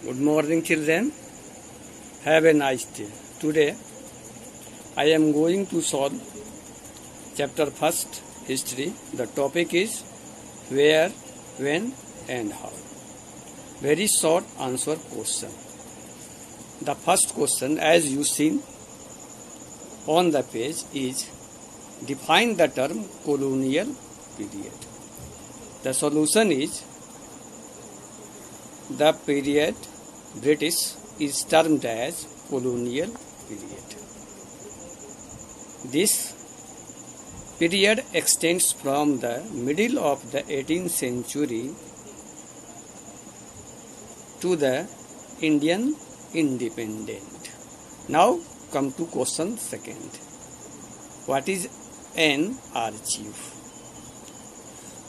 Good morning, children. Have a nice day. Today, I am going to solve chapter first, history. The topic is where, when, and how. Very short answer question. The first question, as you seen on the page, is define the term colonial period. The solution is the period British is termed as colonial period. This period extends from the middle of the 18th century to the Indian independence. Now come to question second. What is an archive?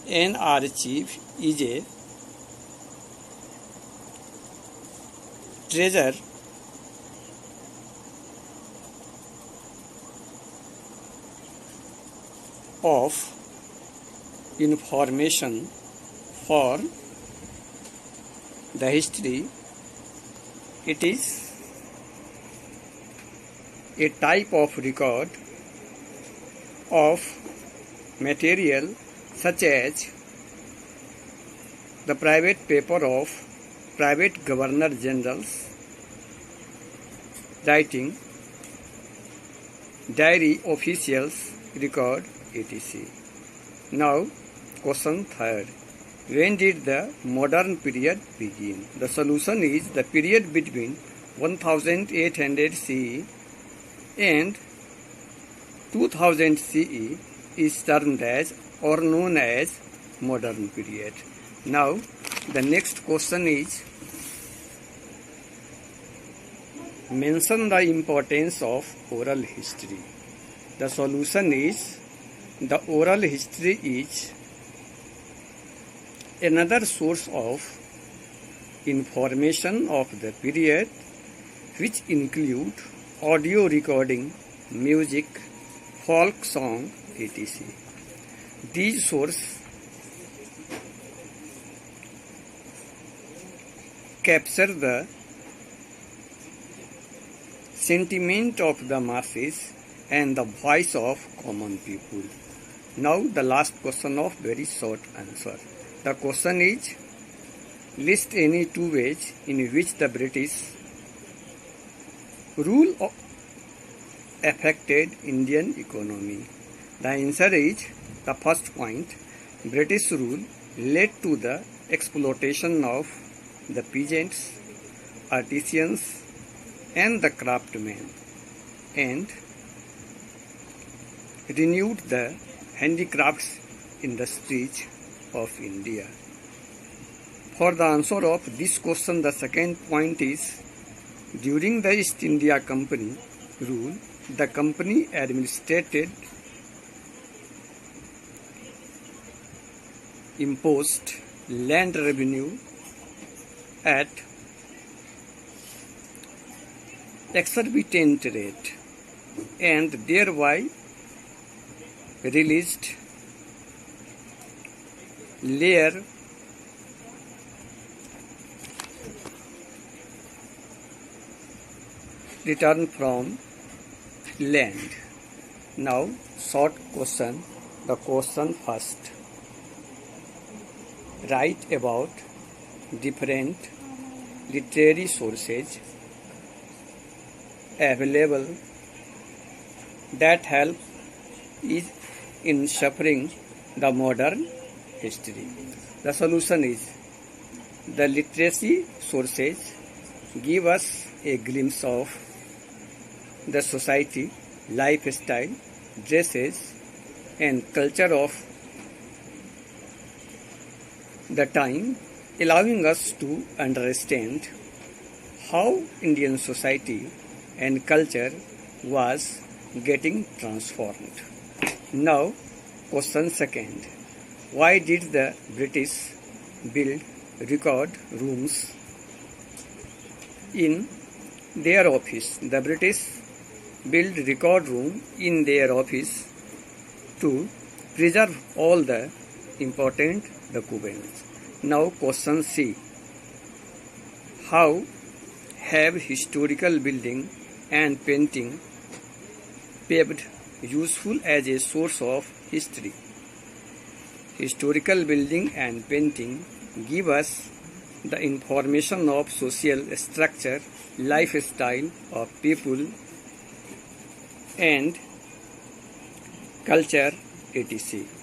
An archive is a treasure of information for the history. It is a type of record of material such as the private paper of private governor generals, writing, diary officials record, etc. Now, question third. When did the modern period begin? The solution is the period between 1800 CE and 2000 CE is termed as or known as modern period. Now, the next question is mention the importance of oral history. The solution is the oral history is another source of information of the period which include audio recording, music, folk song, etc. These sources capture the sentiment of the masses and the voice of common people. Now the last question of very short answer. The question is, list any two ways in which the British rule affected Indian economy. The answer is the first point. British rule led to the exploitation of the peasants, artisans, and the craftsmen, and renewed the handicrafts industries of India. For the answer of this question, the second point is, during the East India Company rule, the company administrated imposed land revenue at exorbitant rate and thereby released layer return from land. Now short question. The question first. Write about different literary sources available that help is in suffering the modern history. The solution is the literacy sources give us a glimpse of the society, lifestyle, dresses, and culture of the time, allowing us to understand how Indian society and culture was getting transformed. Now, question second. Why did the British build record rooms in their office? The British built record room in their office to preserve all the important documents. Now question C. How have historical building and painting paved useful as a source of history? Historical building and painting give us the information of social structure, lifestyle of people and culture, etc.